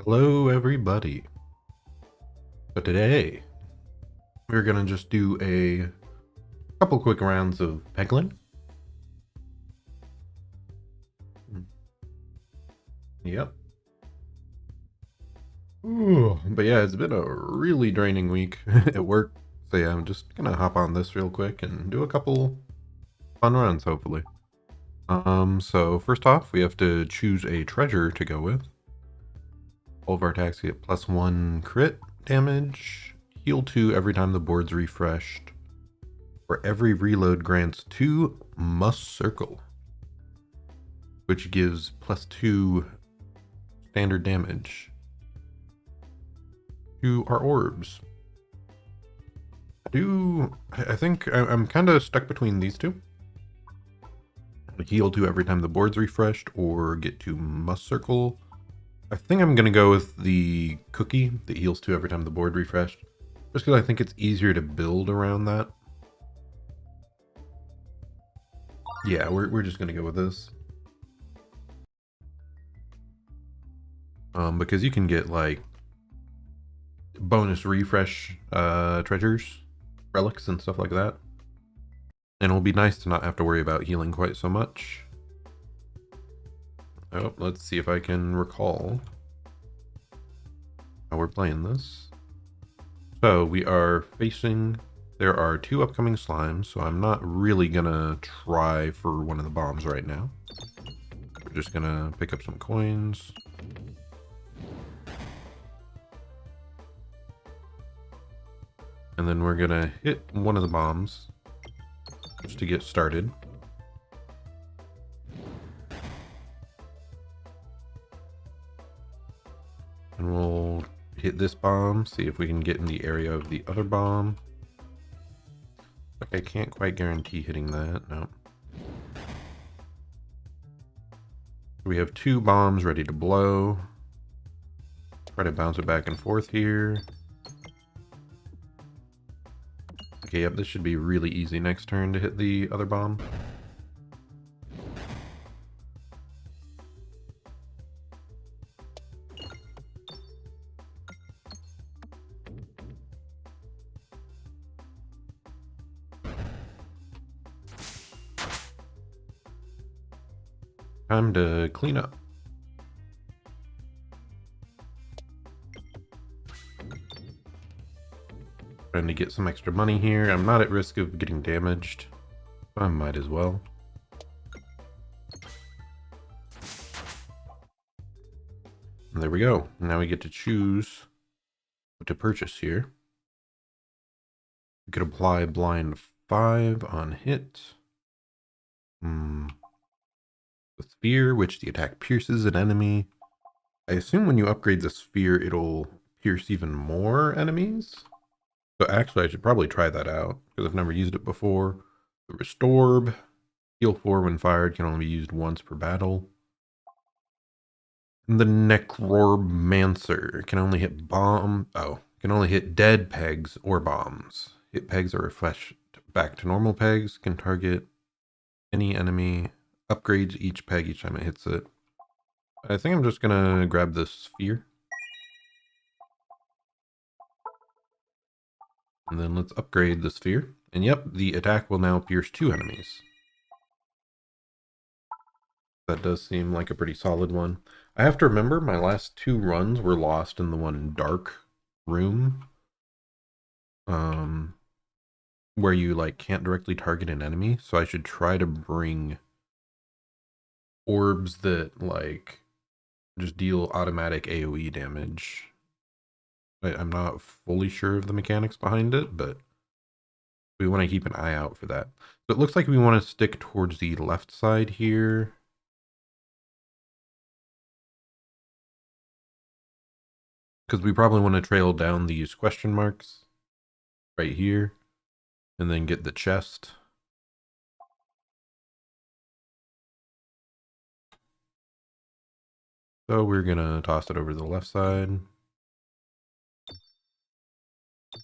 Hello, everybody. So today we're gonna just do a couple quick rounds of Peglin. Yep. Ooh, but yeah, it's been a really draining week at work. So yeah, I'm just gonna hop on this real quick and do a couple fun runs, hopefully. So first off, we have to choose a treasure to go with. All of our attacks get +1 crit damage, heal 2 every time the board's refreshed. For every reload grants 2 must circle, which gives +2 standard damage to our orbs. I think I'm kind of stuck between these two. Heal 2 every time the board's refreshed, or get 2 must circle. I think I'm going to go with the cookie that heals 2 every time the board refreshed, just because I think it's easier to build around that. Yeah, we're just going to go with this. Because you can get like bonus refresh treasures, relics, and stuff like that. And it'll be nice to not have to worry about healing quite so much. Oh, let's see if I can recall how we're playing this. So we are facing, there are 2 upcoming slimes, so I'm not really gonna try for one of the bombs right now. We're just gonna pick up some coins. And then we're gonna hit one of the bombs just to get started. And we'll hit this bomb, see if we can get in the area of the other bomb. I can't quite guarantee hitting that, no. We have 2 bombs ready to blow. Try to bounce it back and forth here. Okay, yep, this should be really easy next turn to hit the other bomb. Time to clean up. Trying to get some extra money here. I'm not at risk of getting damaged. I might as well. And there we go. Now we get to choose what to purchase here. We could apply blind 5 on hit. The sphere, which the attack pierces an enemy. I assume when you upgrade the sphere, it'll pierce even more enemies. So actually, I should probably try that out, because I've never used it before. The Restorb, heal 4 when fired, can only be used once per battle. And the Necromancer can only hit can only hit dead pegs or bombs. Hit pegs are refreshed back to normal pegs, can target any enemy, upgrades each peg each time it hits it. I think I'm just gonna grab this sphere. And then let's upgrade the sphere. And yep, the attack will now pierce 2 enemies. That does seem like a pretty solid one. I have to remember my last 2 runs were lost in the one dark room. Where you like can't directly target an enemy. So I should try to bring orbs that like just deal automatic AoE damage. I'm not fully sure of the mechanics behind it, but we want to keep an eye out for that. So it looks like we want to stick towards the left side here. Because we probably want to trail down these question marks right here and then get the chest. So we're going to toss it over to the left side.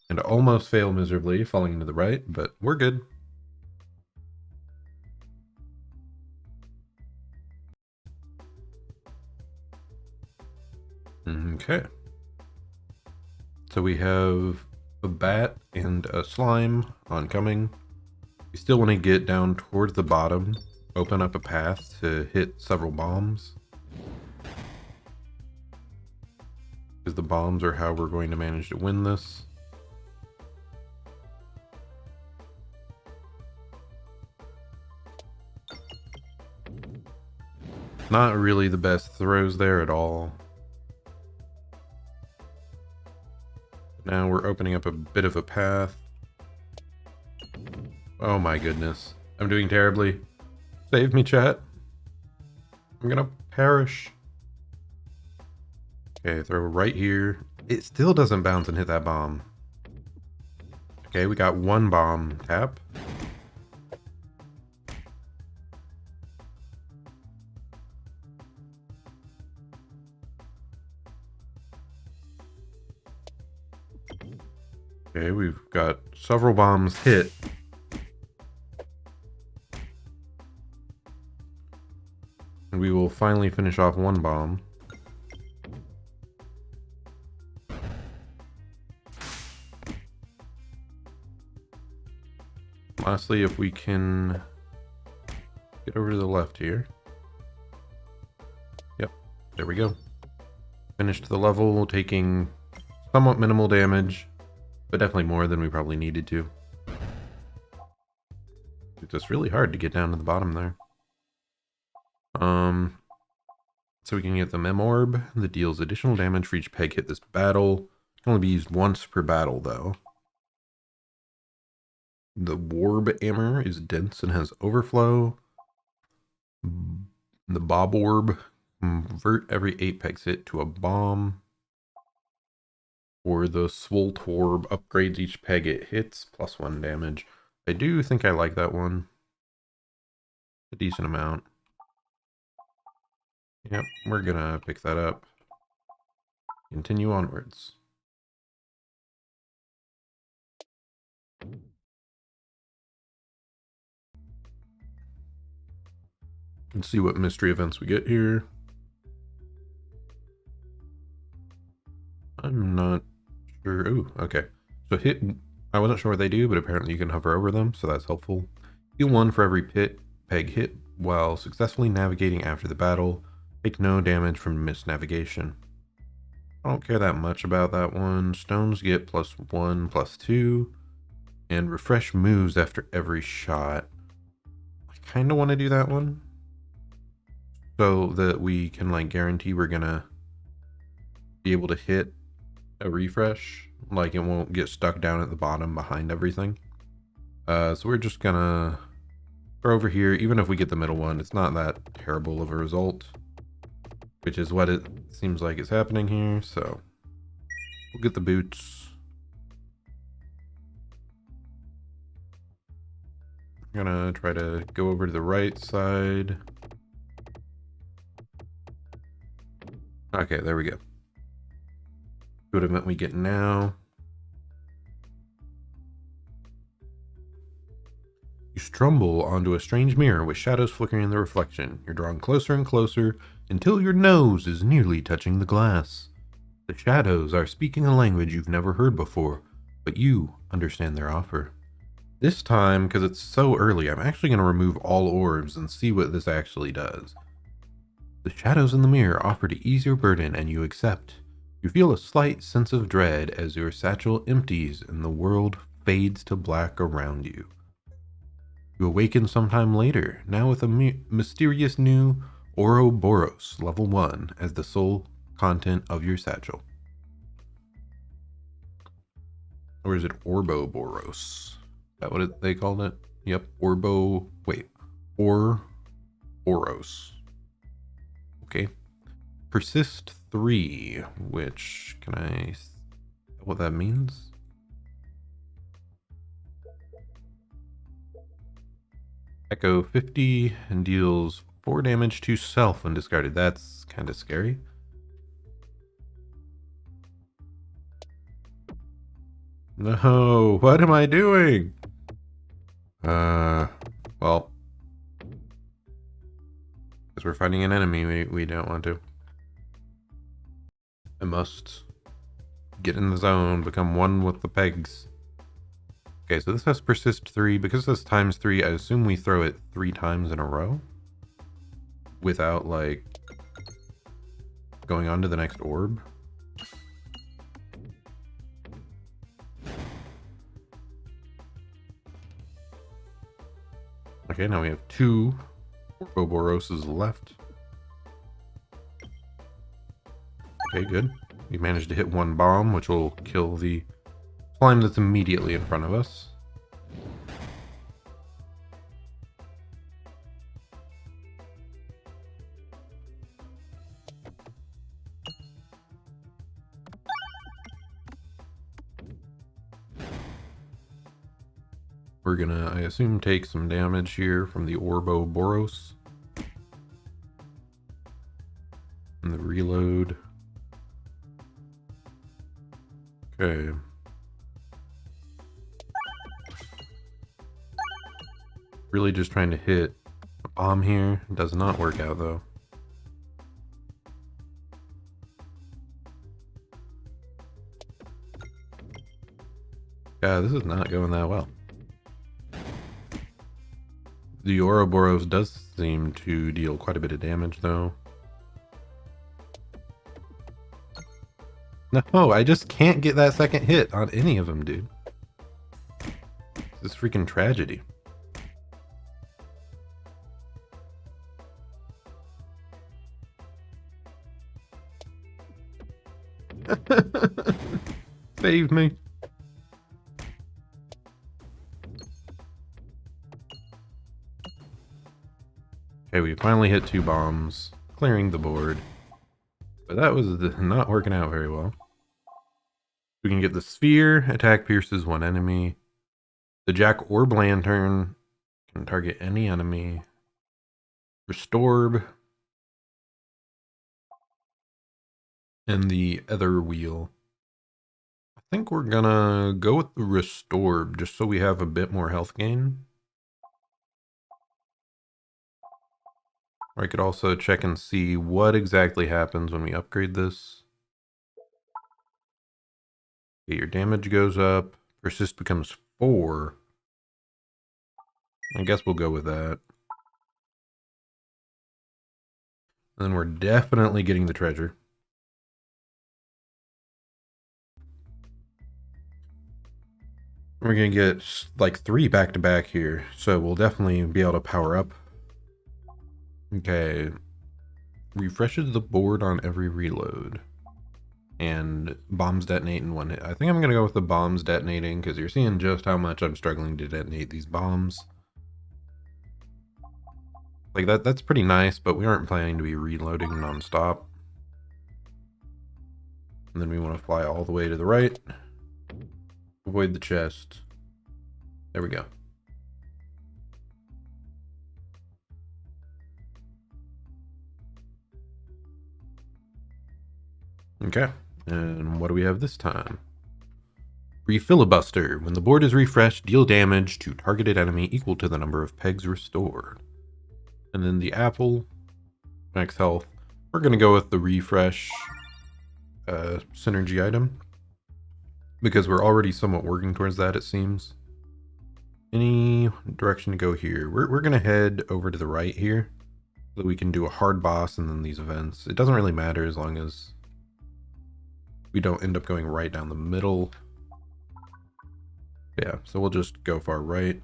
And almost fail miserably, falling into the right, but we're good. Okay. So we have a bat and a slime oncoming. We still want to get down towards the bottom, open up a path to hit several bombs. Because the bombs are how we're going to manage to win this. Not really the best throws there at all. Now we're opening up a bit of a path. Oh my goodness. I'm doing terribly. Save me, chat. I'm gonna perish. Okay, throw right here. It still doesn't bounce and hit that bomb. Okay, we got one bomb tap. Okay, we've got several bombs hit. And we will finally finish off one bomb. Lastly, if we can get over to the left here. Yep, there we go. Finished the level, taking somewhat minimal damage, but definitely more than we probably needed to. It's just really hard to get down to the bottom there. So we can get the Mem Orb that deals additional damage for each peg hit this battle. It can only be used once per battle, though. The Warb Hammer is dense and has overflow. The Bob Orb, convert every 8 pegs hit to a bomb. Or the Swolt Orb upgrades each peg it hits, +1 damage. I do think I like that one. A decent amount. Yep, we're gonna pick that up. Continue onwards. Let's see what mystery events we get here. I'm not sure. Ooh, okay. So hit, I wasn't sure what they do, but apparently you can hover over them, so that's helpful. Heal 1 for every peg hit while successfully navigating after the battle. Take no damage from missed navigation. I don't care that much about that one. Stones get +1, +2. And refresh moves after every shot. I kind of want to do that one. So that we can like guarantee we're gonna be able to hit a refresh. Like it won't get stuck down at the bottom behind everything. So we're just gonna throw over here. Even if we get the middle one, it's not that terrible of a result. Which is what it seems like is happening here. So we'll get the boots. I'm gonna try to go over to the right side. Okay, there we go. Good event we get now. You stumble onto a strange mirror with shadows flickering in the reflection. You're drawn closer and closer until your nose is nearly touching the glass. The shadows are speaking a language you've never heard before, but you understand their offer. This time, because it's so early, I'm actually going to remove all orbs and see what this actually does. The shadows in the mirror offer to ease your burden and you accept. You feel a slight sense of dread as your satchel empties and the world fades to black around you. You awaken sometime later, now with a mysterious new Ouroboros level 1 as the sole content of your satchel. Or is it Ouroboros? Is that what they called it? Yep, Ouroboros. Okay. Persist 3, which, can I, what that means? Echo 50 and deals 4 damage to self when discarded. That's kind of scary. No, what am I doing? Well, because we're fighting an enemy, we don't want to. I must get in the zone, become one with the pegs. Okay, so this has persist 3. Because this times 3, I assume we throw it 3 times in a row without, like, going on to the next orb. Okay, now we have 2 Ouroboroses left. Okay, good. We managed to hit 1 bomb, which will kill the slime that's immediately in front of us. We're gonna, I assume, take some damage here from the Ouroboros. And the reload. Okay. Really just trying to hit a bomb here. Does not work out though. Yeah, this is not going that well. The Ouroboros does seem to deal quite a bit of damage though. No, I just can't get that second hit on any of them, dude. This is freaking tragedy. Save me. Okay, we finally hit 2 bombs, clearing the board. But that was not working out very well. We can get the sphere, attack pierces 1 enemy. The Jack Orb Lantern can target any enemy. Restorb. And the Ether Wheel. I think we're gonna go with the Restorb, just so we have a bit more health gain. Or I could also check and see what exactly happens when we upgrade this. Okay, your damage goes up. Persist becomes 4. I guess we'll go with that. And then we're definitely getting the treasure. We're gonna get like 3 back to back here, so we'll definitely be able to power up. Okay. Refreshes the board on every reload. And bombs detonate in 1 hit. I think I'm gonna go with the bombs detonating because you're seeing just how much I'm struggling to detonate these bombs. Like that's pretty nice, but we aren't planning to be reloading non-stop. And then we want to fly all the way to the right. Avoid the chest. There we go. Okay, and what do we have this time? Refilibuster. When the board is refreshed, deal damage to targeted enemy equal to the number of pegs restored. And then the apple, max health. We're going to go with the refresh synergy item, because we're already somewhat working towards that, it seems. Any direction to go here? We're going to head over to the right here, so that we can do a hard boss and then these events. It doesn't really matter as long as we don't end up going right down the middle. Yeah, so we'll just go far right.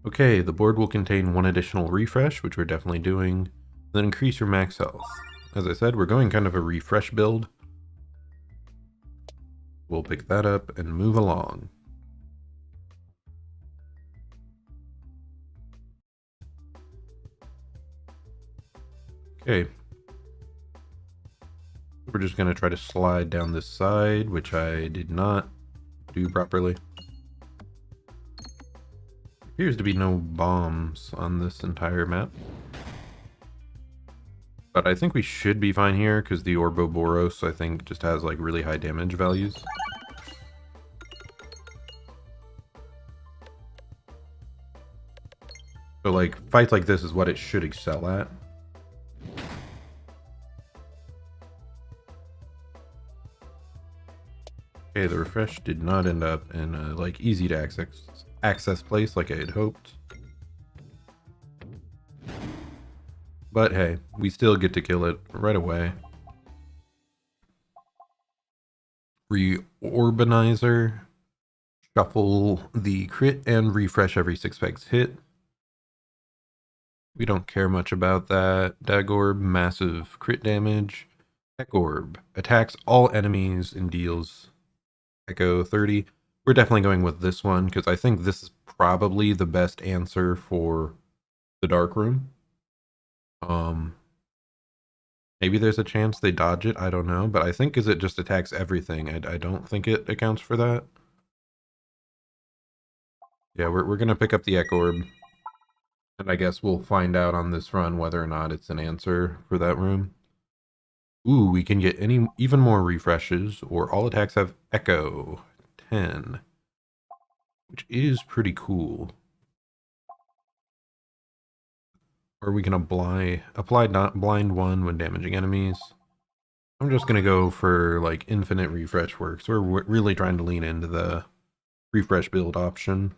Okay, the board will contain 1 additional refresh, which we're definitely doing. Then increase your max health. As I said, we're going kind of a refresh build. We'll pick that up and move along. Okay. We're just going to try to slide down this side, which I did not do properly. Appears to be no bombs on this entire map. But I think we should be fine here, because the Ouroboros, I think, just has like really high damage values. So like fights like this is what it should excel at. Okay, the refresh did not end up in a like easy to access place like I had hoped. But hey, we still get to kill it right away. Reorbanizer. Shuffle the crit and refresh every 6 pegs hit. We don't care much about that. Dagorb, massive crit damage. Echoorb attacks all enemies and deals Echo 30. We're definitely going with this one because I think this is probably the best answer for the Dark Room. Maybe there's a chance they dodge it. I don't know. But I think it just attacks everything. I don't think it accounts for that. Yeah, we're going to pick up the Echoorb. And I guess we'll find out on this run whether or not it's an answer for that room. Ooh, we can get even more refreshes, or all attacks have Echo 10, which is pretty cool. Or we can apply not blind 1 when damaging enemies. I'm just gonna go for like infinite refresh works. We're really trying to lean into the refresh build option.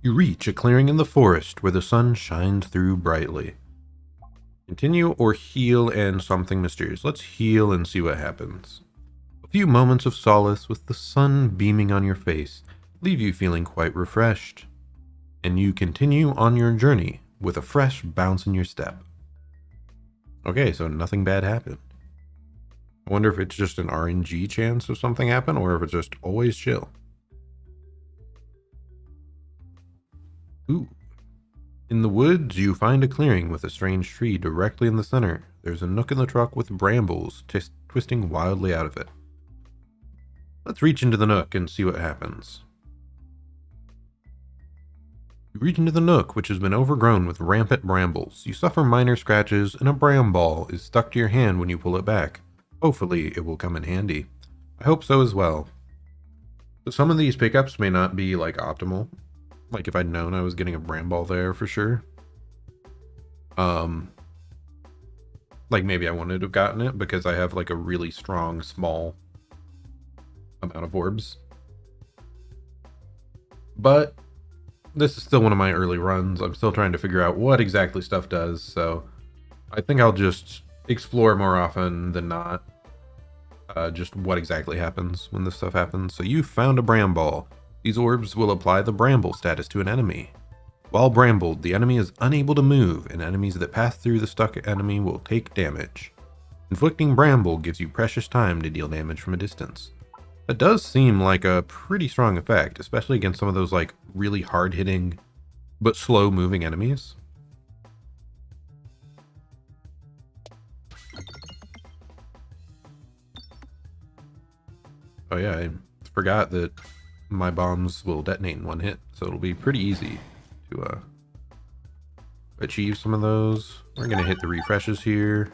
You reach a clearing in the forest where the sun shines through brightly. Continue or heal and something mysterious. Let's heal and see what happens. A few moments of solace with the sun beaming on your face leave you feeling quite refreshed. And you continue on your journey with a fresh bounce in your step. Okay, so nothing bad happened. I wonder if it's just an RNG chance of something happen or if it's just always chill. Ooh. In the woods, you find a clearing with a strange tree directly in the center. There's a nook in the truck with brambles twisting wildly out of it. Let's reach into the nook and see what happens. You reach into the nook, which has been overgrown with rampant brambles. You suffer minor scratches, and a bramball is stuck to your hand when you pull it back. Hopefully, it will come in handy. I hope so as well. But some of these pickups may not be, like, optimal. Like, if I'd known I was getting a bramball there for sure. Like, maybe I wouldn't have gotten it because I have, like, a really strong, small amount of orbs. But this is still one of my early runs. I'm still trying to figure out what exactly stuff does, so I think I'll just explore more often than not just what exactly happens when this stuff happens. So you found a bramball. These orbs will apply the bramble status to an enemy. While brambled, the enemy is unable to move, and enemies that pass through the stuck enemy will take damage. Inflicting bramble gives you precious time to deal damage from a distance. That does seem like a pretty strong effect, especially against some of those like really hard-hitting but slow-moving enemies. Oh yeah, I forgot that my bombs will detonate in one hit, so it'll be pretty easy to achieve some of those. We're gonna hit the refreshes here.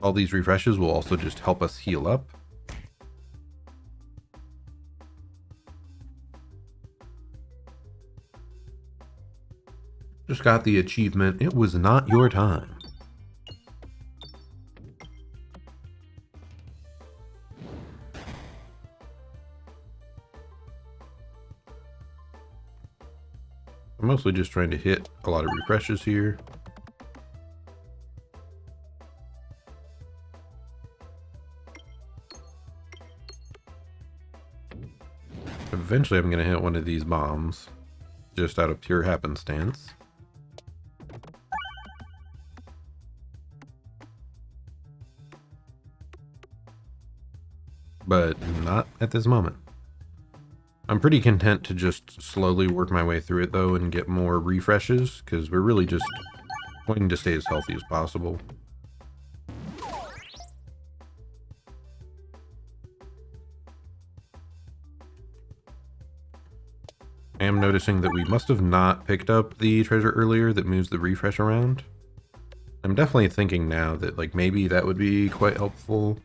All these refreshes will also just help us heal up. Just got the achievement, It Was Not Your Time. I'm mostly just trying to hit a lot of refreshes here. Eventually I'm going to hit one of these bombs, just out of pure happenstance. But not at this moment. I'm pretty content to just slowly work my way through it though and get more refreshes, because we're really just wanting to stay as healthy as possible. I am noticing that we must have not picked up the treasure earlier that moves the refresh around. I'm definitely thinking now that like maybe that would be quite helpful.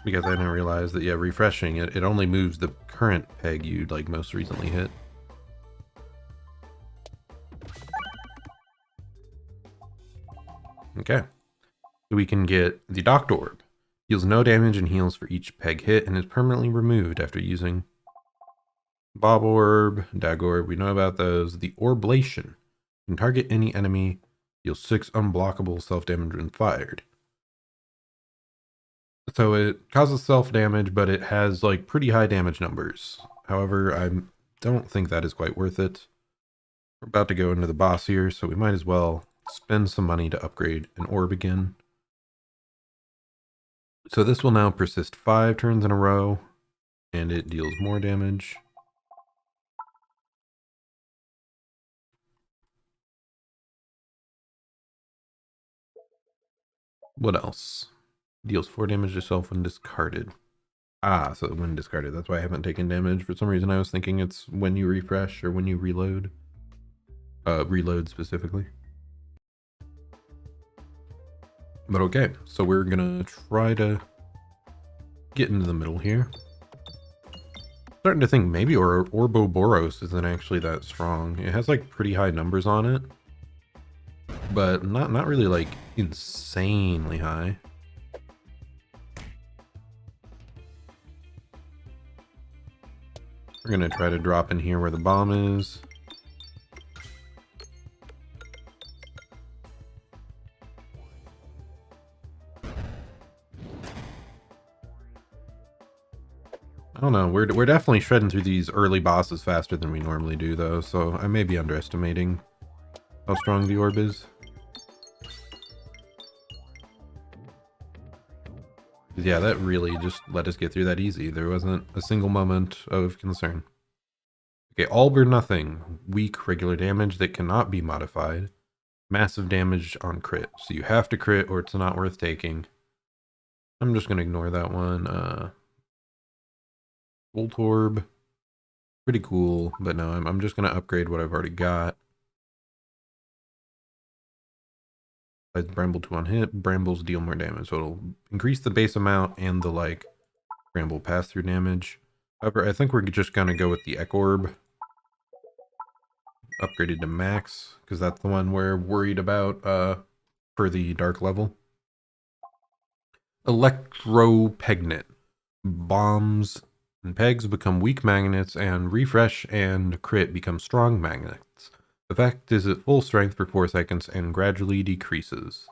Because I didn't realize that, yeah, refreshing it only moves the current peg you'd like most recently hit. Okay. So we can get the Docked Orb. Deals no damage and heals for each peg hit and is permanently removed after using Bob Orb, Dag Orb, we know about those. The Orblation. Can target any enemy, deals 6 unblockable self-damage when fired. So it causes self-damage, but it has like pretty high damage numbers. However, I don't think that is quite worth it. We're about to go into the boss here, so we might as well spend some money to upgrade an orb again. So this will now persist 5 turns in a row, and it deals more damage. What else? Deals 4 damage to self when discarded. Ah, so when discarded. That's why I haven't taken damage. For some reason I was thinking it's when you refresh or when you reload. Reload specifically. But okay, so we're gonna try to get into the middle here. Starting to think maybe Orboboros isn't actually that strong. It has like pretty high numbers on it, but not really like insanely high. We're gonna try to drop in here where the bomb is. I don't know, we're definitely shredding through these early bosses faster than we normally do though, so I may be underestimating how strong the orb is. Yeah, that really just let us get through that easy. There wasn't a single moment of concern. Okay, all or nothing. Weak regular damage that cannot be modified. Massive damage on crit. So you have to crit or it's not worth taking. I'm just going to ignore that one. Volt Orb. Pretty cool, but no, I'm just going to upgrade what I've already got. Bramble 2 on hit. Brambles deal more damage, so it'll increase the base amount and the, like, Bramble pass-through damage. However, I think we're just going to go with the Ek Orb. Upgraded to max, because that's the one we're worried about for the dark level. Electropegnet. Bombs and pegs become weak magnets, and refresh and crit become strong magnets. The effect is at full strength for 4 seconds and gradually decreases.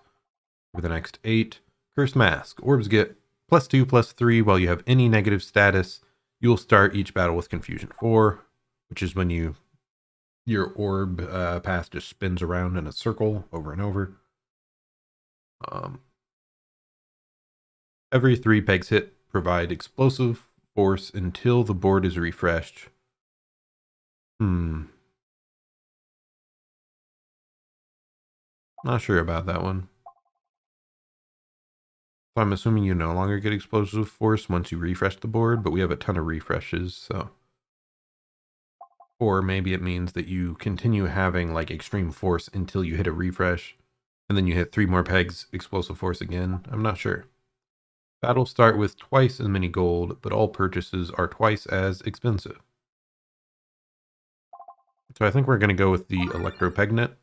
For the next 8, Curse Mask. Orbs get +2/+3 while you have any negative status. You'll start each battle with Confusion 4, which is when your orb path just spins around in a circle over and over. Every 3 pegs hit provide explosive force until the board is refreshed. Not sure about that one. So I'm assuming you no longer get explosive force once you refresh the board, but we have a ton of refreshes, so. Or maybe it means that you continue having like extreme force until you hit a refresh, and then you hit 3 more pegs, explosive force again. I'm not sure. Battles start with twice as many gold, but all purchases are twice as expensive. So I think we're going to go with the Electropegnet,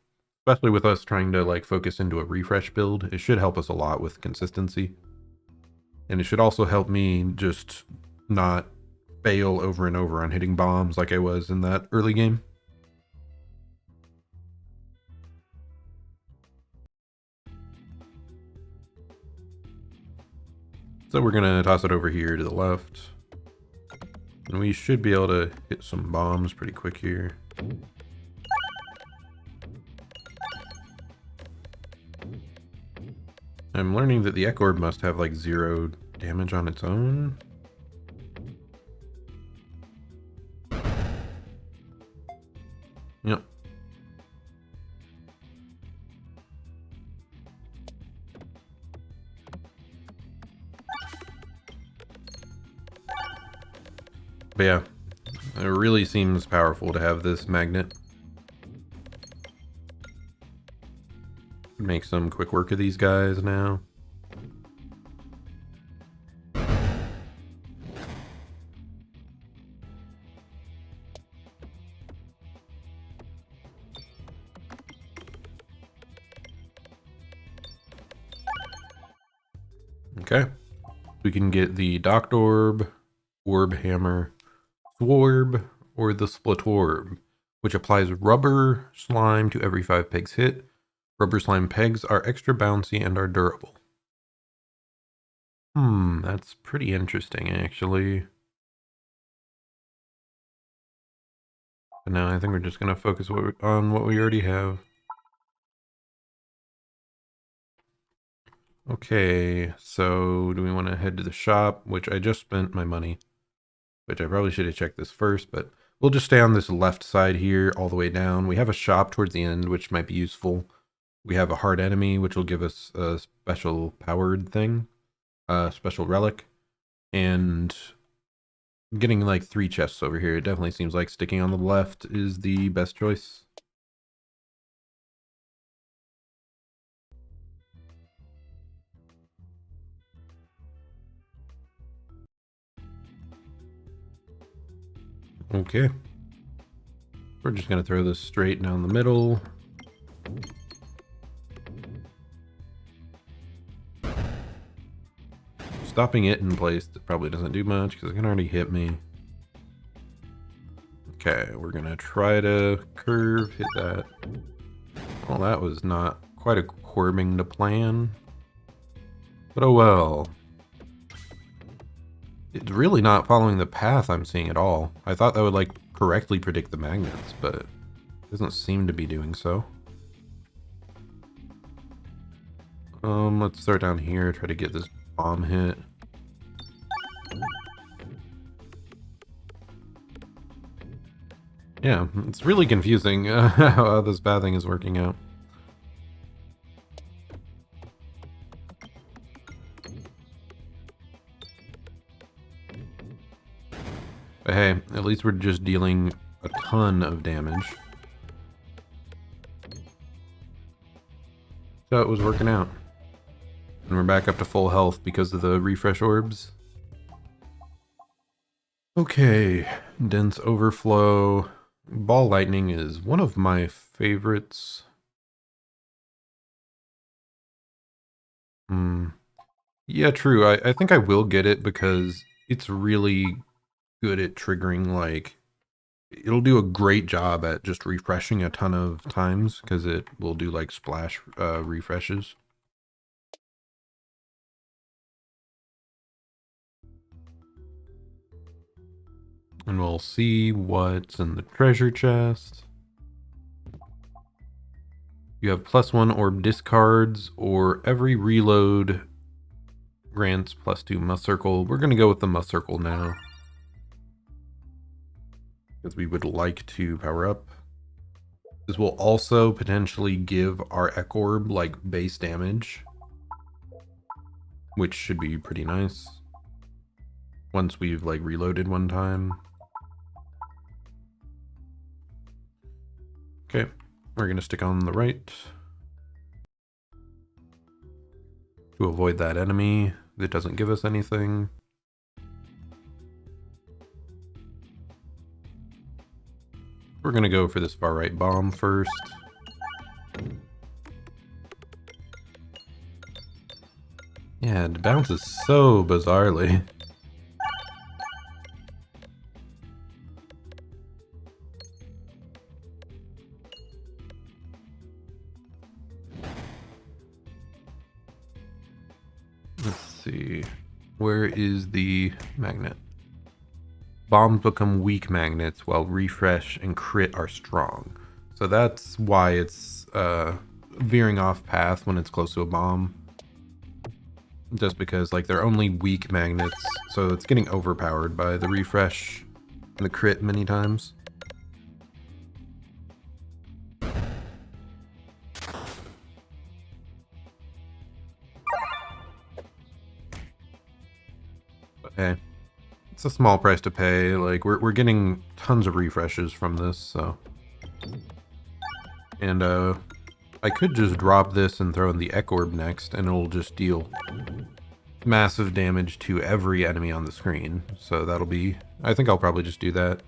especially with us trying to like focus into a refresh build. It should help us a lot with consistency. And it should also help me just not fail over and over on hitting bombs like I was in that early game. So we're going to toss it over here to the left. And we should be able to hit some bombs pretty quick here. I'm learning that the Ek Orb must have like 0 damage on its own. Yep. But yeah, it really seems powerful to have this magnet. Make some quick work of these guys now. Okay. We can get the Docked Orb, Orb Hammer, Swarb, or the Split Orb, which applies rubber slime to every 5 pegs hit. Rubber slime pegs are extra bouncy and are durable. That's pretty interesting, actually. But now I think we're just going to focus on what we already have. Okay, so do we want to head to the shop, which I just spent my money, which I probably should have checked this first, but we'll just stay on this left side here all the way down. We have a shop towards the end, which might be useful. We have a hard enemy, which will give us a special powered thing, a special relic, and getting like 3 chests over here. It definitely seems like sticking on the left is the best choice. Okay. We're just going to throw this straight down the middle. Stopping it in place probably doesn't do much because it can already hit me. Okay, we're going to try to curve, hit that. Well, that was not quite according to plan. But oh well. It's really not following the path I'm seeing at all. I thought that would like correctly predict the magnets, but it doesn't seem to be doing so. Let's start down here, try to get this bomb hit. Yeah, it's really confusing how this pathing is working out. But hey, at least we're just dealing a ton of damage. So it was working out. And we're back up to full health because of the refresh orbs. Okay, dense overflow. Ball lightning is one of my favorites. Yeah, true. I think I will get it because it's really good at triggering, like, it'll do a great job at just refreshing a ton of times because it will do like splash refreshes. And we'll see what's in the treasure chest. You have +1 orb discards, or every reload grants +2 must circle. We're going to go with the must circle now, because we would like to power up. This will also potentially give our Ekorb like base damage, which should be pretty nice once we've like reloaded one time. Okay, we're gonna stick on the right to avoid that enemy that doesn't give us anything. We're gonna go for this far right bomb first. Yeah, it bounces so bizarrely. Let's see. Where is the magnet? Bombs become weak magnets while refresh and crit are strong. So that's why it's veering off path when it's close to a bomb. Just because like they're only weak magnets, so it's getting overpowered by the refresh and the crit many times. But hey, it's a small price to pay. Like we're getting tons of refreshes from this, so. And I could just drop this and throw in the Ek Orb next, and it'll just deal massive damage to every enemy on the screen. So that'll be... I think I'll probably just do that.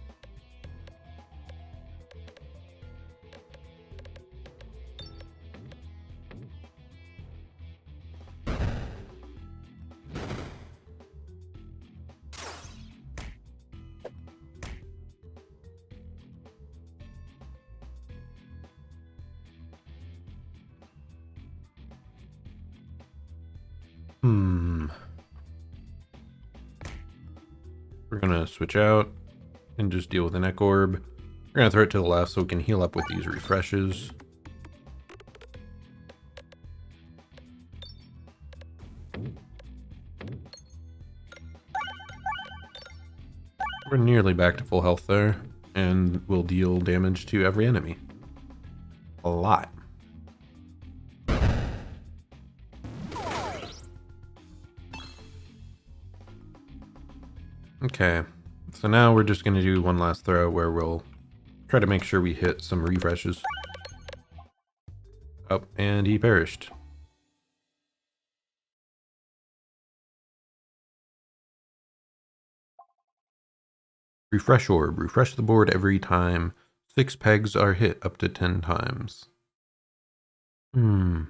We're gonna switch out and just deal with an Ek Orb. We're gonna throw it to the left so we can heal up with these refreshes. We're nearly back to full health there, and we'll deal damage to every enemy. A lot. Okay, so now we're just going to do one last throw where we'll try to make sure we hit some refreshes. Oh, and he perished. Refresh Orb. Refresh the board every time 6 pegs are hit up to 10 times. That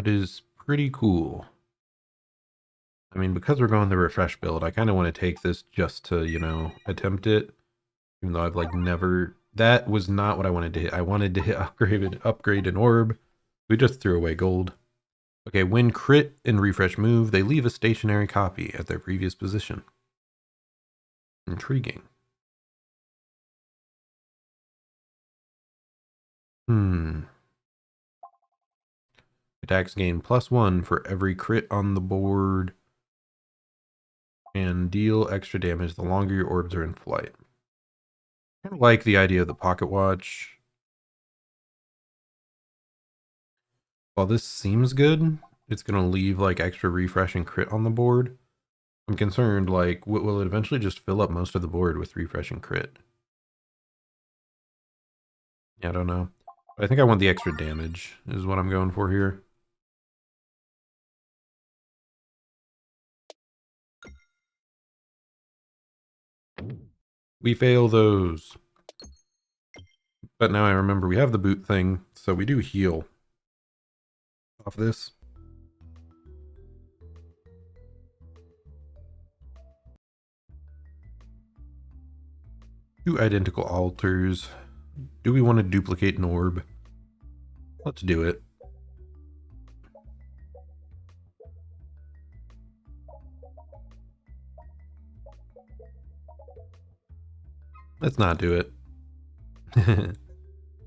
is pretty cool. I mean, because we're going the refresh build, I kind of want to take this just to, you know, attempt it. Even though I've, like, never... That was not what I wanted to hit. I wanted to hit upgrade an orb. We just threw away gold. Okay, when crit and refresh move, they leave a stationary copy at their previous position. Intriguing. Attacks gain +1 for every crit on the board. And deal extra damage the longer your orbs are in flight. I kind of like the idea of the pocket watch. While this seems good, it's going to leave like extra refresh and crit on the board. I'm concerned, like, will it eventually just fill up most of the board with refresh and crit? Yeah, I don't know. But I think I want the extra damage is what I'm going for here. We fail those. But now I remember we have the boot thing, so we do heal off this. Two identical altars. Do we want to duplicate an orb? Let's do it. Let's not do it.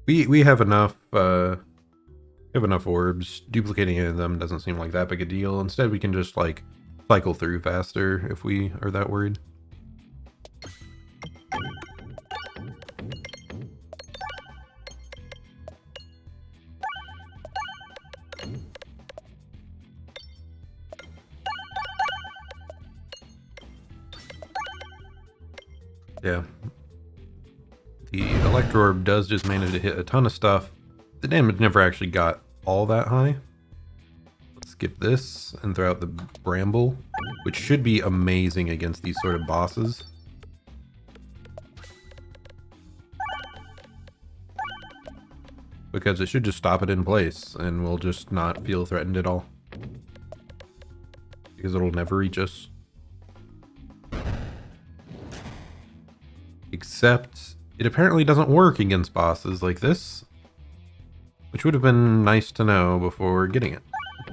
we have enough orbs. Duplicating any of them doesn't seem like that big a deal. Instead, we can just like cycle through faster if we are that worried. Yeah. The Electro Orb does just manage to hit a ton of stuff. The damage never actually got all that high. Let's skip this and throw out the Bramble, which should be amazing against these sort of bosses. Because it should just stop it in place and we'll just not feel threatened at all. Because it'll never reach us. Except it apparently doesn't work against bosses like this, which would have been nice to know before getting it.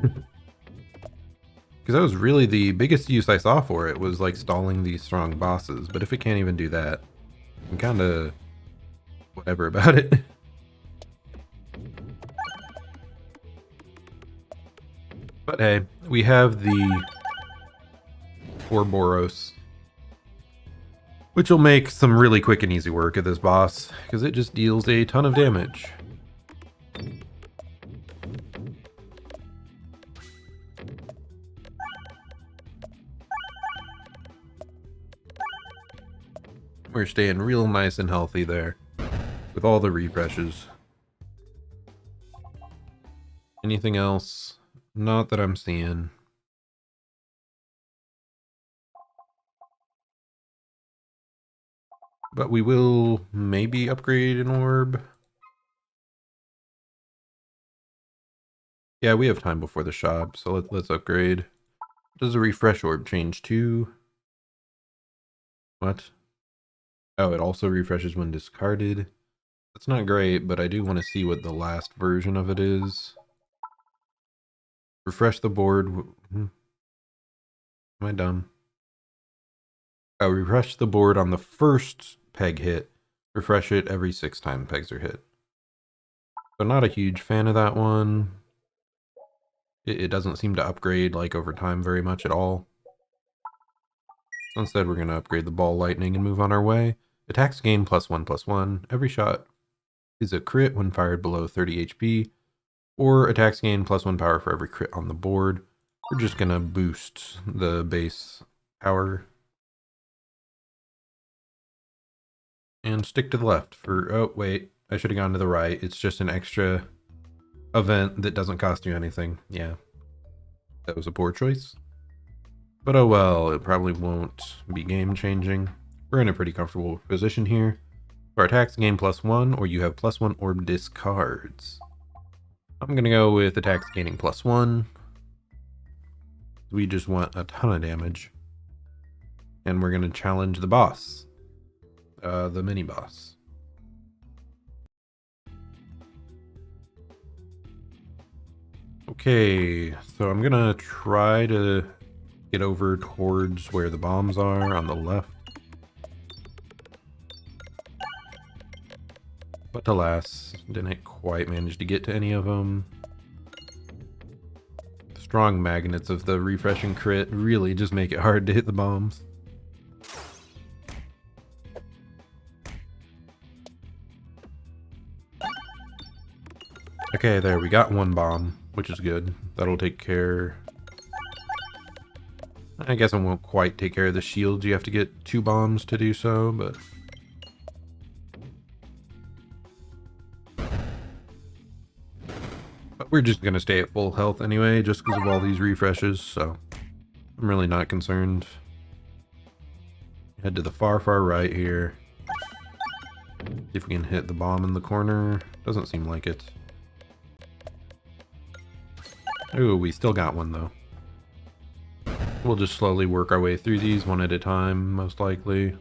Because that was really the biggest use I saw for it, was like stalling these strong bosses. But if it can't even do that, I'm kind of whatever about it. But hey, we have the Ouroboros, which will make some really quick and easy work of this boss, because it just deals a ton of damage. We're staying real nice and healthy there. with all the refreshes. Anything else? Not that I'm seeing. But we will maybe upgrade an orb. Yeah, we have time before the shop, so let's upgrade. Does a refresh orb change to? What? Oh, it also refreshes when discarded. That's not great, but I do want to see what the last version of it is. Refresh the board. Am I dumb? Oh, refresh the board on the first peg hit. Refresh it every 6 times pegs are hit. So not a huge fan of that one. It doesn't seem to upgrade like over time very much at all. So instead we're going to upgrade the ball lightning and move on our way. Attacks gain +1/+1. Every shot is a crit when fired below 30 HP. Or attacks gain +1 power for every crit on the board. We're just going to boost the base power. And stick to the left for... Oh, wait. I should have gone to the right. It's just an extra event that doesn't cost you anything. Yeah. That was a poor choice. But oh well, it probably won't be game-changing. We're in a pretty comfortable position here. Our attacks gain +1, or you have +1 orb discards. I'm going to go with attacks gaining +1. We just want a ton of damage. And we're going to challenge the boss. The mini-boss. Okay, so I'm going to try to get over towards where the bombs are on the left. But alas, didn't quite manage to get to any of them. The strong magnets of the refreshing crit really just make it hard to hit the bombs. Okay, there, we got one bomb, which is good. That'll take care... I guess it won't quite take care of the shields. You have to get 2 bombs to do so, but... But we're just gonna stay at full health anyway, just because of all these refreshes, so... I'm really not concerned. Head to the far, far right here. See if we can hit the bomb in the corner. Doesn't seem like it. Ooh, we still got one though. We'll just slowly work our way through these one at a time, most likely.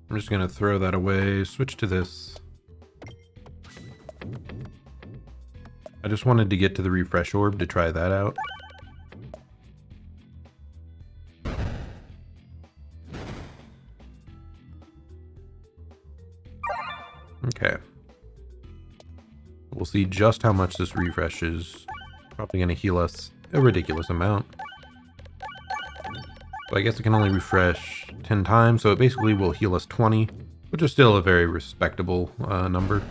I'm just gonna throw that away, switch to this. I just wanted to get to the refresh orb to try that out. Okay. We'll see just how much this refresh is. Probably going to heal us a ridiculous amount. So I guess it can only refresh 10 times, so it basically will heal us 20, which is still a very respectable number.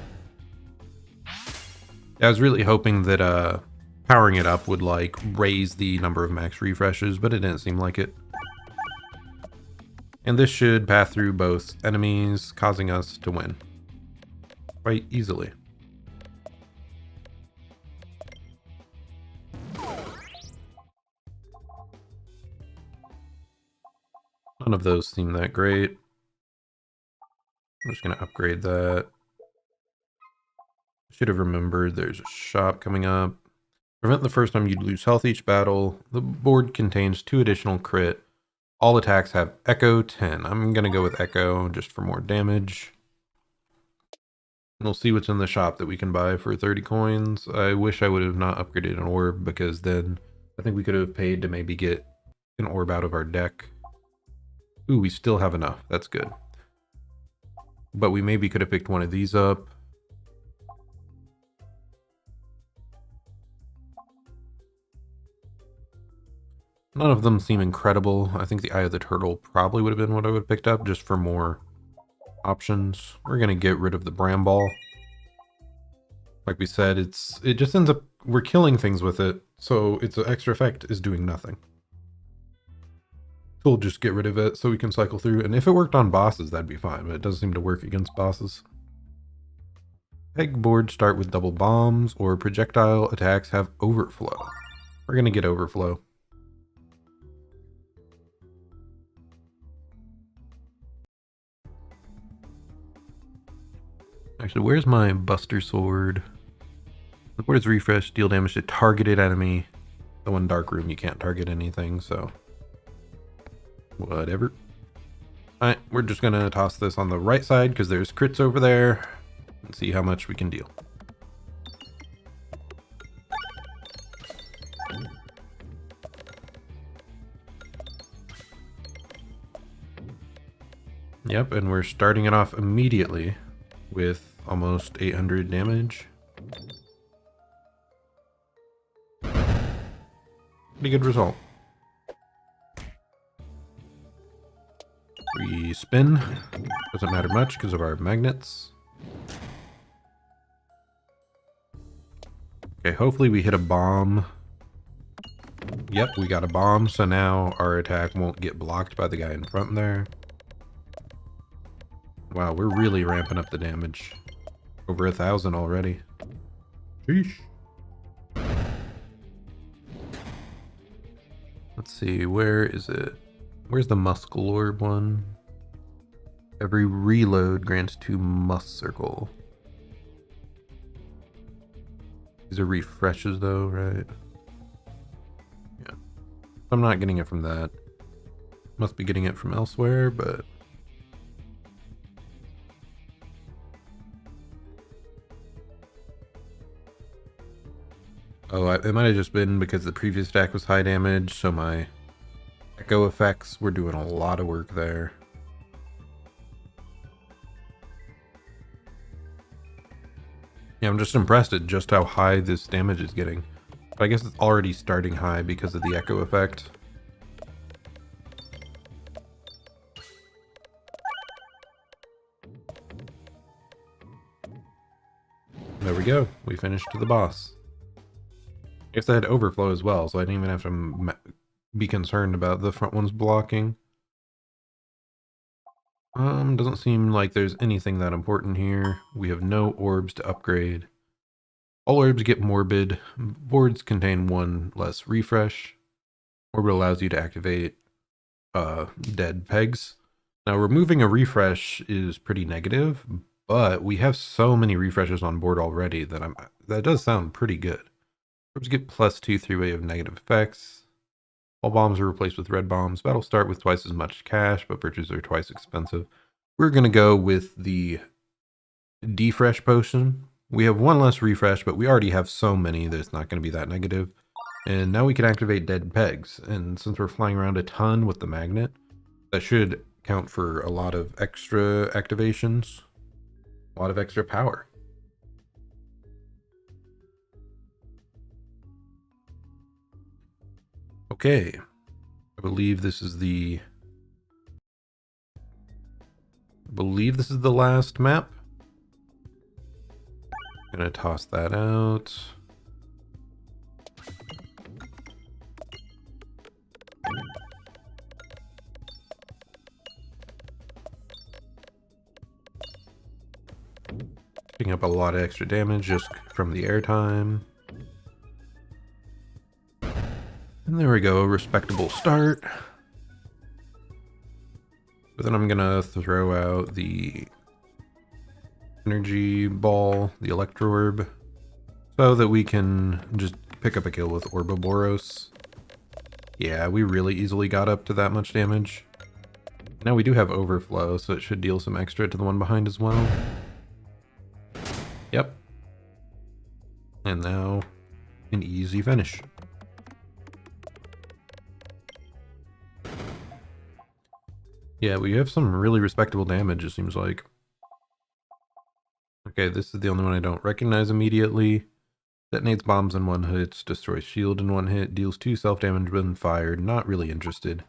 I was really hoping that powering it up would like raise the number of max refreshes, but it didn't seem like it. And this should pass through both enemies, causing us to win quite easily. None of those seem that great. I'm just going to upgrade that. Should have remembered there's a shop coming up. Prevent the first time you lose health each battle. The board contains 2 additional crit. All attacks have Echo 10. I'm going to go with Echo just for more damage. We'll see what's in the shop that we can buy for 30 coins. I wish I would have not upgraded an orb, because then I think we could have paid to maybe get an orb out of our deck. Ooh, we still have enough. That's good. But we maybe could have picked one of these up. None of them seem incredible. I think the Eye of the Turtle probably would have been what I would have picked up just for more options. We're going to get rid of the Bramble. Like we said, it just ends up, we're killing things with it, so its extra effect is doing nothing. We'll just get rid of it so we can cycle through, and if it worked on bosses, that'd be fine, but it doesn't seem to work against bosses. Peg boards start with double bombs, or projectile attacks have overflow. We're going to get overflow. Actually, where's my Buster Sword? The board is refreshed, deal damage to targeted enemy. The one dark room, you can't target anything, so whatever. Alright, we're just gonna toss this on the right side because there's crits over there and see how much we can deal. Yep, and we're starting it off immediately with almost 800 damage. Pretty good result. We spin. Doesn't matter much because of our magnets. Okay, hopefully we hit a bomb. Yep, we got a bomb, so now our attack won't get blocked by the guy in front there. Wow, we're really ramping up the damage. Over 1,000 already. Sheesh. Let's see, where is it? Where's the Muscle Orb one? Every reload grants 2 Must Circle. These are refreshes though, right? Yeah. I'm not getting it from that. Must be getting it from elsewhere, but... Oh, it might have just been because the previous attack was high damage, so my echo effects were doing a lot of work there. Yeah, I'm just impressed at just how high this damage is getting. But I guess it's already starting high because of the echo effect. There we go. We finished the boss. I guess I had overflow as well, so I didn't even have to be concerned about the front ones blocking. Doesn't seem like there's anything that important here. We have no orbs to upgrade. All orbs get morbid. Boards contain 1 less refresh. Orbit allows you to activate dead pegs. Now, removing a refresh is pretty negative, but we have so many refreshes on board already that that does sound pretty good. Orbs get +2 3-way of negative effects. All bombs are replaced with red bombs. Battles start with twice as much cash, but purchases are twice expensive. We're going to go with the defresh potion. We have 1 less refresh, but we already have so many that it's not going to be that negative. And now we can activate dead pegs. And since we're flying around a ton with the magnet, that should count for a lot of extra activations, a lot of extra power. Okay, I believe this is the last map. I'm gonna toss that out. Picking up a lot of extra damage just from the airtime. And there we go, respectable start. But then I'm gonna throw out the energy ball, the electro orb, so that we can just pick up a kill with Orboboros. Yeah, we really easily got up to that much damage. Now we do have overflow, so it should deal some extra to the one behind as well. Yep. And now an easy finish. Yeah, we have some really respectable damage, it seems like. Okay, this is the only one I don't recognize immediately. Detonates bombs in 1 hit, destroys shield in 1 hit, deals 2 self-damage when fired. Not really interested.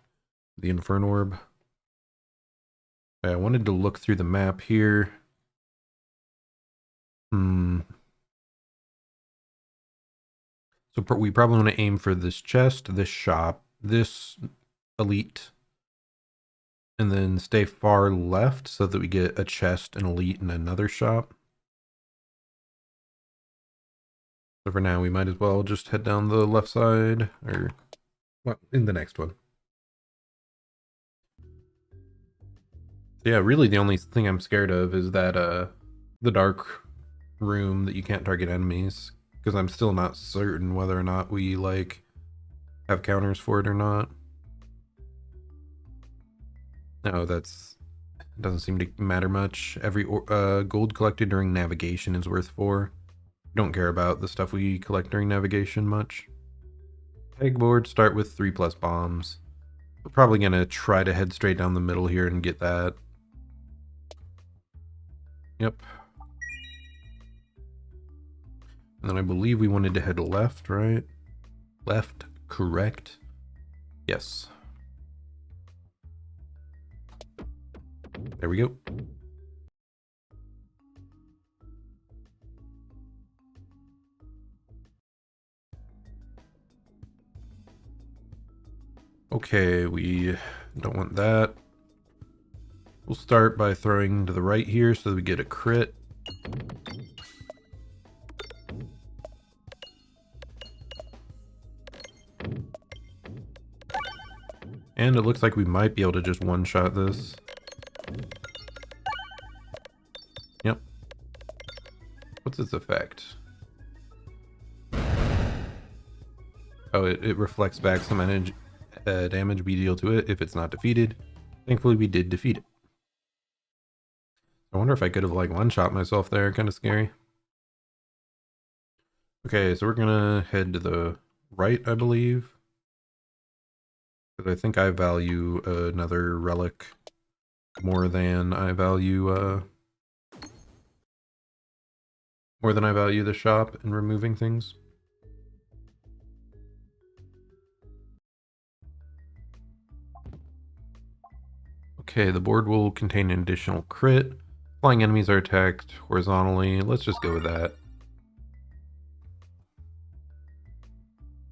The Inferno Orb. Okay, I wanted to look through the map here. So we probably want to aim for this chest, this shop, this elite, and then stay far left so that we get a chest, an elite, and another shop. So for now, we might as well just head down the left side, or well, in the next one. So yeah, really the only thing I'm scared of is that the dark room that you can't target enemies, because I'm still not certain whether or not we like have counters for it or not. No, doesn't seem to matter much. Every gold collected during navigation is worth 4. Don't care about the stuff we collect during navigation much. Pegboard, start with 3+ bombs. We're probably gonna try to head straight down the middle here and get that. Yep. And then I believe we wanted to head left, right? Left, correct? Yes. There we go. Okay, we don't want that. We'll start by throwing to the right here so that we get a crit. And it looks like we might be able to just one-shot this. Yep. What's its effect? Oh, it reflects back some damage we deal to it if it's not defeated. Thankfully, we did defeat it. I wonder if I could have like one-shot myself there. Kind of scary. Okay, so we're gonna head to the right, I believe. Because I think I value another relic more than I value the shop and removing things. Okay, the board will contain an additional crit. Flying enemies are attacked horizontally. Let's just go with that.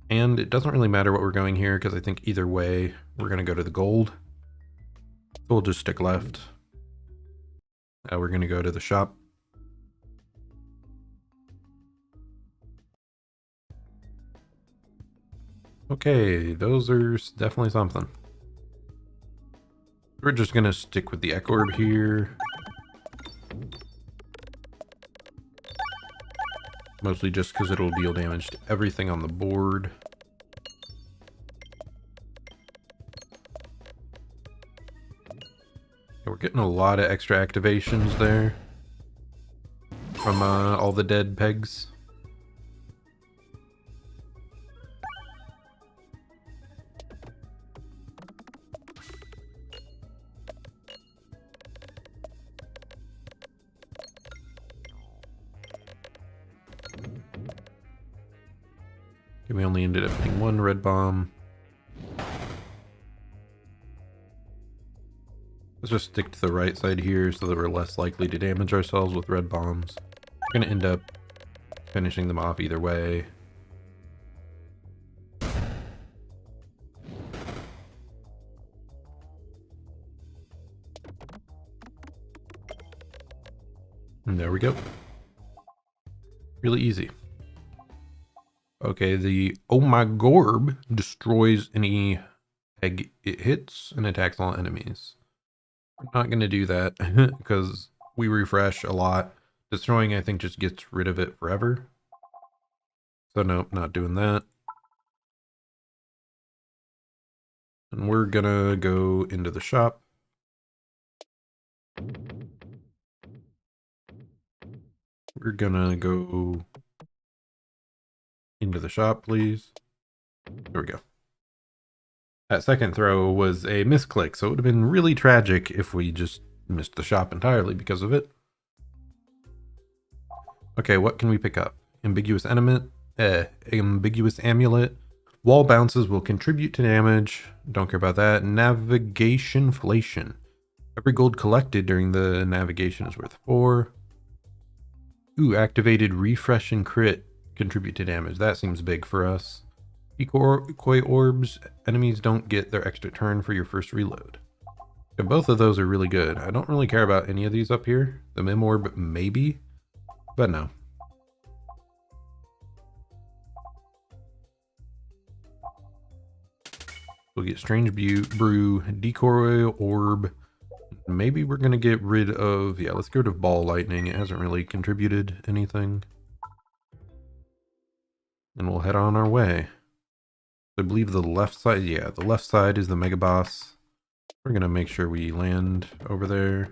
And it doesn't really matter what we're going here, because I think either way, we're going to go to the gold. So we'll just stick left. Now we're going to go to the shop. Okay, those are definitely something. We're just going to stick with the Echo Orb here. Mostly just because it'll deal damage to everything on the board. We're getting a lot of extra activations there from all the dead pegs. Okay, we only ended up hitting 1 red bomb. Let's just stick to the right side here so that we're less likely to damage ourselves with red bombs. We're going to end up finishing them off either way. And there we go. Really easy. Okay, the Oh My Gorb destroys any peg it hits and attacks all enemies. We're not going to do that because we refresh a lot. Destroying, I think, just gets rid of it forever. So nope, not doing that. And we're going to go into the shop. We're going to go into the shop, please. There we go. That second throw was a misclick, so it would have been really tragic if we just missed the shop entirely because of it. Okay, what can we pick up? Ambiguous Element. ambiguous amulet. Wall bounces will contribute to damage. Don't care about that. Navigationflation. Every gold collected during the navigation is worth 4. Ooh, activated refresh and crit contribute to damage. That seems big for us. Decoy orbs. Enemies don't get their extra turn for your first reload. And both of those are really good. I don't really care about any of these up here. The Mem Orb, maybe. But no. We'll get Strange Brew, Decoy Orb. Maybe we're going to get rid of... Yeah, let's get rid of Ball Lightning. It hasn't really contributed anything. And we'll head on our way. I believe the left side... Yeah, the left side is the Mega Boss. We're going to make sure we land over there.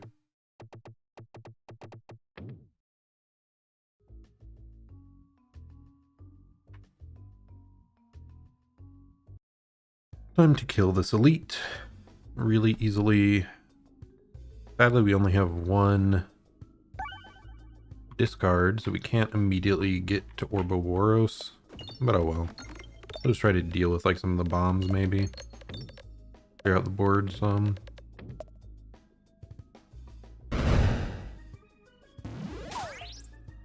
Time to kill this elite really easily. Sadly, we only have one discard, so we can't immediately get to Ouroboros. But oh well. I'll just try to deal with like some of the bombs maybe. Clear out the board some.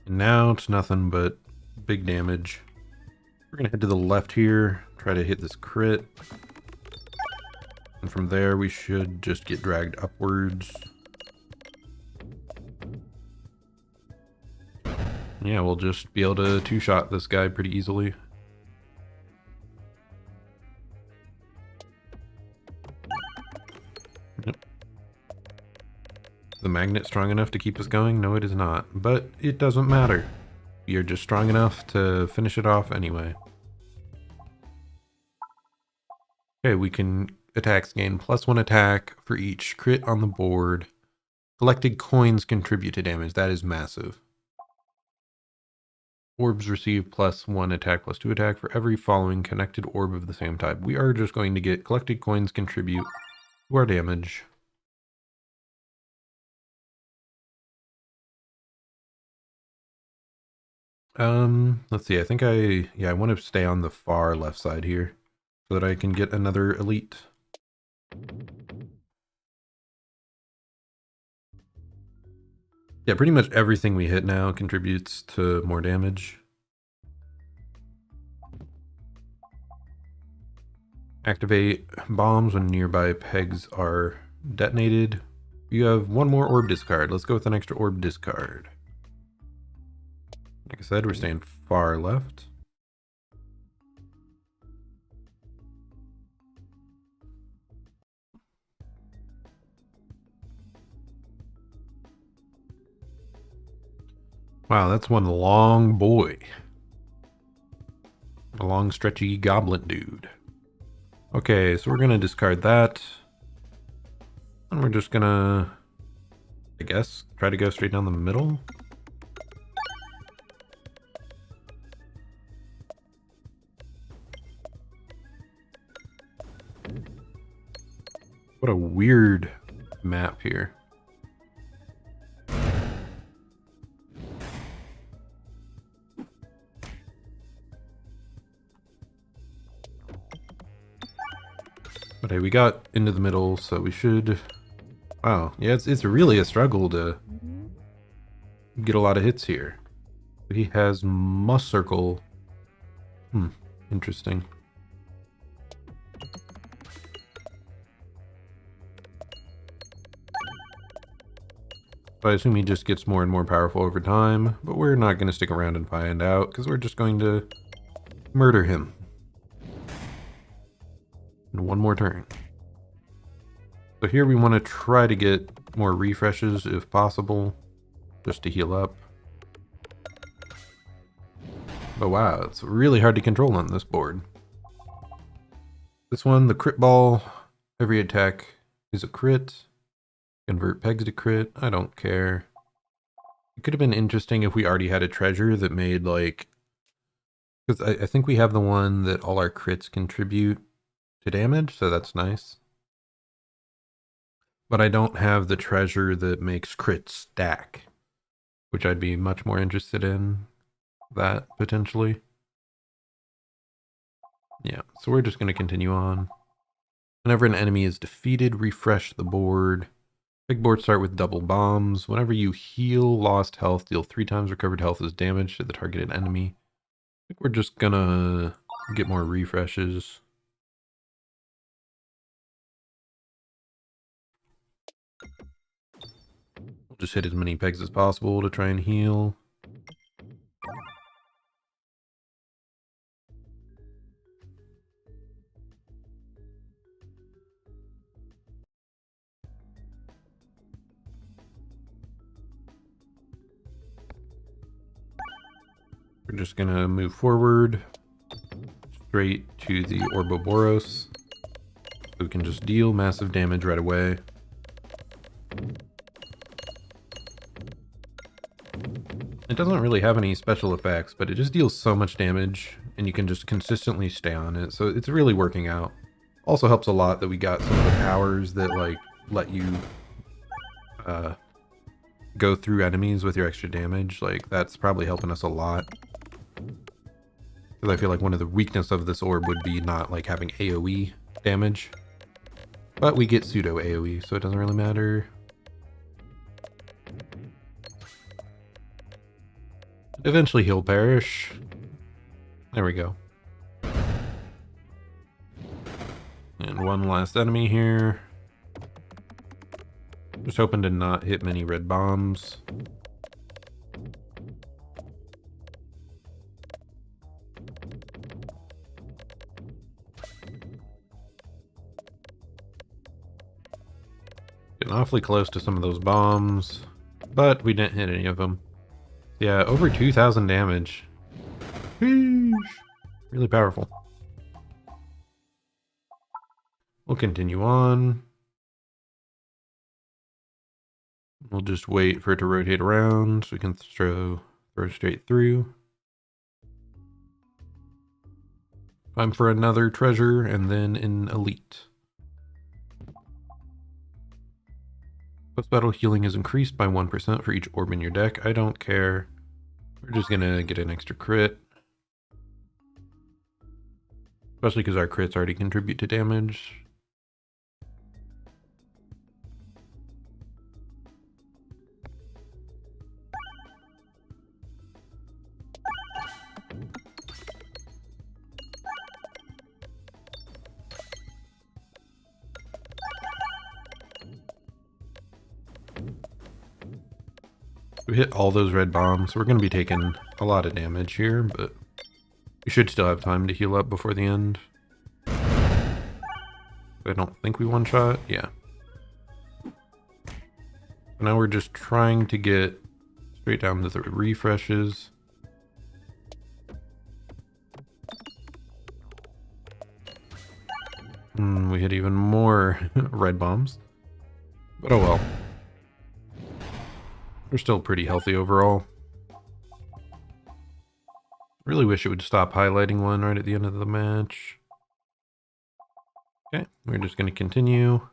And now it's nothing but big damage. We're gonna head to the left here, try to hit this crit. And from there, we should just get dragged upwards. Yeah, we'll just be able to two-shot this guy pretty easily. Yep. Is the magnet strong enough to keep us going? No, it is not. But it doesn't matter. You're just strong enough to finish it off anyway. Okay, we can... Attacks gain +1 attack for each crit on the board. Collected coins contribute to damage. That is massive. Orbs receive +1 attack, +2 attack for every following connected orb of the same type. We are just going to get collected coins contribute to our damage. Let's see. I think I want to stay on the far left side here so that I can get another elite. Yeah, pretty much everything we hit now contributes to more damage. Activate bombs when nearby pegs are detonated. You have one more orb discard. Let's go with an extra orb discard. Like I said, we're staying far left. Wow, that's one long boy. A long, stretchy goblin dude. Okay, so we're gonna discard that. And we're just gonna, I guess, try to go straight down the middle. What a weird map here. But hey, we got into the middle, so we should... Wow, yeah, it's really a struggle to get a lot of hits here. He has Muss Circle. Interesting. So I assume he just gets more and more powerful over time, but we're not going to stick around and find out, because we're just going to murder him. And one more turn. So here we want to try to get more refreshes if possible, just to heal up. But wow, it's really hard to control on this board. This one, the crit ball, every attack is a crit. Convert pegs to crit, I don't care. It could have been interesting if we already had a treasure that made like... Because I think we have the one that all our crits contribute to damage, so that's nice. But I don't have the treasure that makes crits stack, which I'd be much more interested in that, potentially. Yeah, so we're just going to continue on. Whenever an enemy is defeated, refresh the board. Big boards start with double bombs. Whenever you heal lost health, deal 3 times recovered health as damage to the targeted enemy. I think we're just gonna get more refreshes. We'll just hit as many pegs as possible to try and heal. We're just gonna move forward straight to the Ouroboros. So we can just deal massive damage right away. It doesn't really have any special effects, but it just deals so much damage, and you can just consistently stay on it, so it's really working out. Also helps a lot that we got some of the powers that, like, let you go through enemies with your extra damage. Like, that's probably helping us a lot. Because I feel like one of the weakness of this orb would be not, like, having AoE damage. But we get pseudo AoE, so it doesn't really matter. Eventually he'll perish. There we go. And one last enemy here. Just hoping to not hit many red bombs. Getting awfully close to some of those bombs, but we didn't hit any of them. Yeah, over 2,000 damage. Sheesh. Really powerful. We'll continue on. We'll just wait for it to rotate around so we can throw straight through. Time for another treasure and then an elite. Post-battle healing is increased by 1% for each orb in your deck. I don't care. We're just gonna get an extra crit. Especially because our crits already contribute to damage. We hit all those red bombs, so we're going to be taking a lot of damage here, but we should still have time to heal up before the end. I don't think we one-shot. Yeah. Now we're just trying to get straight down to the refreshes. We hit even more red bombs. But oh well. We're still pretty healthy overall. Really wish it would stop highlighting one right at the end of the match. Okay, we're just going to continue.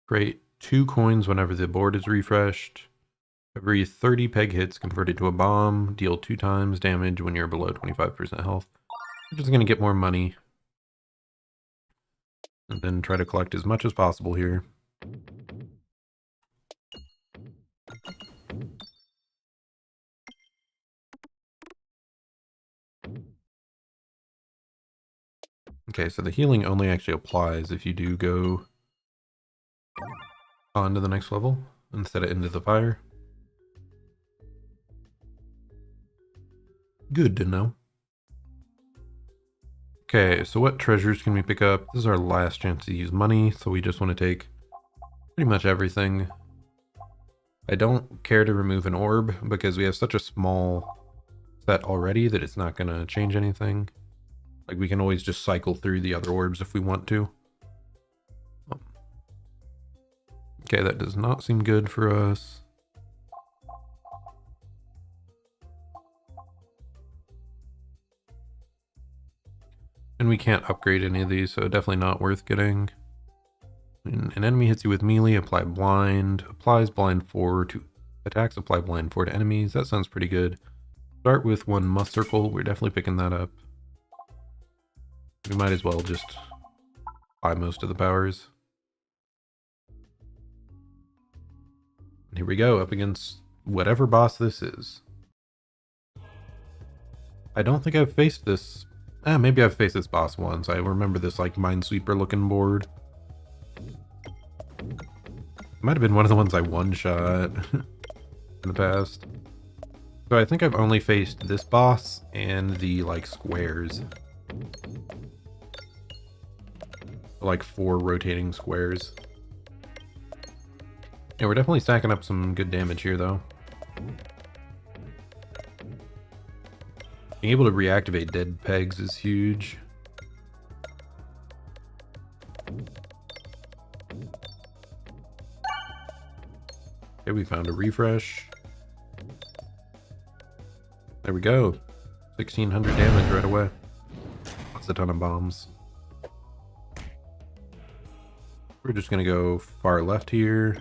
Create 2 coins whenever the board is refreshed. Every 30 peg hits converted to a bomb. Deal 2 times damage when you're below 25% health. We're just going to get more money. And then try to collect as much as possible here. Okay, so the healing only actually applies if you do go on to the next level instead of into the fire. Good to know. Okay, so what treasures can we pick up? This is our last chance to use money, so we just want to take pretty much everything. I don't care to remove an orb because we have such a small set already that it's not going to change anything. Like, we can always just cycle through the other orbs if we want to. Okay, that does not seem good for us. And we can't upgrade any of these, so definitely not worth getting. When an enemy hits you with melee, apply blind. Applies blind 4 to attacks, apply blind 4 to enemies. That sounds pretty good. Start with 1 must circle. We're definitely picking that up. We might as well just buy most of the powers. And here we go, up against whatever boss this is. I don't think I've faced this. Maybe I've faced this boss once. I remember this like Minesweeper looking board. Might have been one of the ones I one-shot in the past. So I think I've only faced this boss and the like squares. Like 4 rotating squares. Yeah, we're definitely stacking up some good damage here though. Being able to reactivate dead pegs is huge. Okay, we found a refresh. There we go. 1600 damage right away. That's a ton of bombs. We're just gonna go far left here.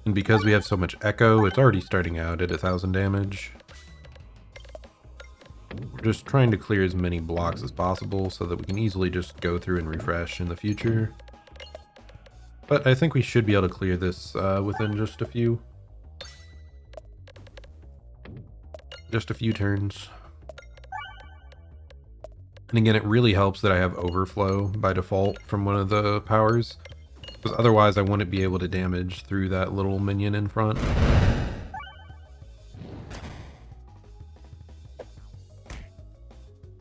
And because we have so much echo, it's already starting out at 1000 damage. We're just trying to clear as many blocks as possible so that we can easily just go through and refresh in the future. But I think we should be able to clear this within just a few turns. And again, it really helps that I have overflow by default from one of the powers, because otherwise I wouldn't be able to damage through that little minion in front.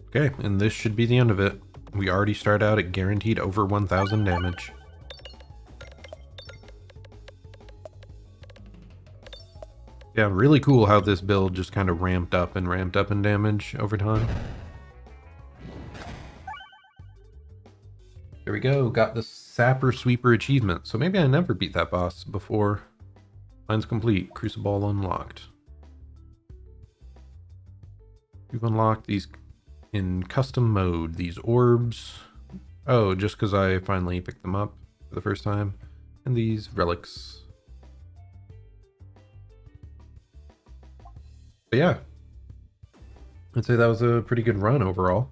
Okay, and this should be the end of it. We already start out at guaranteed over 1000 damage. Yeah, really cool how this build just kind of ramped up in damage over time. There we go, got the Sapper Sweeper achievement. So maybe I never beat that boss before. Mine's complete, Crucible unlocked. We've unlocked these in custom mode, these orbs. Oh, just because I finally picked them up for the first time. And these relics. But yeah, I'd say that was a pretty good run overall.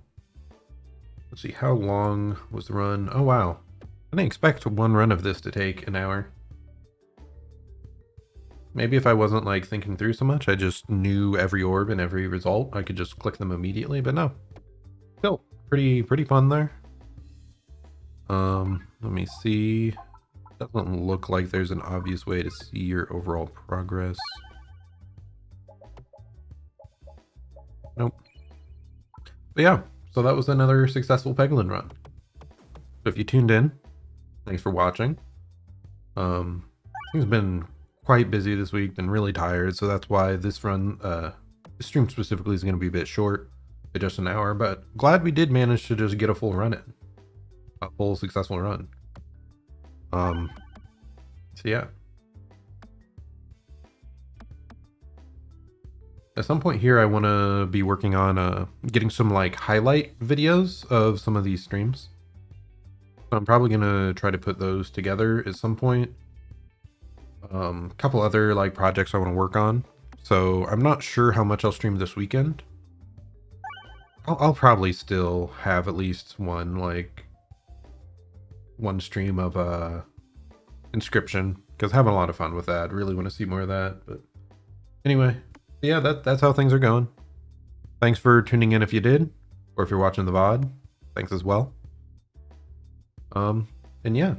Let's see, how long was the run? Oh wow, I didn't expect one run of this to take an hour. Maybe if I wasn't like thinking through so much, I just knew every orb and every result, I could just click them immediately, but no. Still, pretty fun there. Let me see. Doesn't look like there's an obvious way to see your overall progress. Nope. But yeah, so that was another successful Peglin run. So if you tuned in, thanks for watching. It's been quite busy this week, been really tired, so that's why this run, this stream specifically is going to be a bit short, just an hour, but glad we did manage to just get a full run in. A full successful run. So yeah. At some point here, I want to be working on getting some like highlight videos of some of these streams. So I'm probably going to try to put those together at some point. A couple other like projects I want to work on. So I'm not sure how much I'll stream this weekend. I'll probably still have at least one stream of Inscription, because having a lot of fun with that. Really want to see more of that. But anyway, yeah, that's how things are going. Thanks for tuning in if you did, or if you're watching the VOD, thanks as well. And yeah,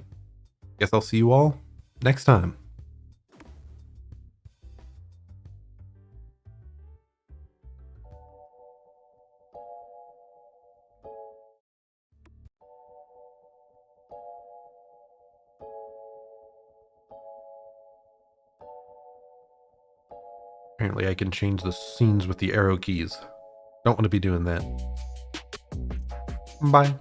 guess I'll see you all next time. Apparently I can change the scenes with the arrow keys. Don't want to be doing that. Bye.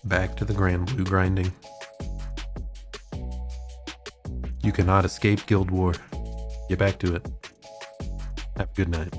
Back to the Grand Blue grinding. You cannot escape Guild War. Get back to it. Have a good night.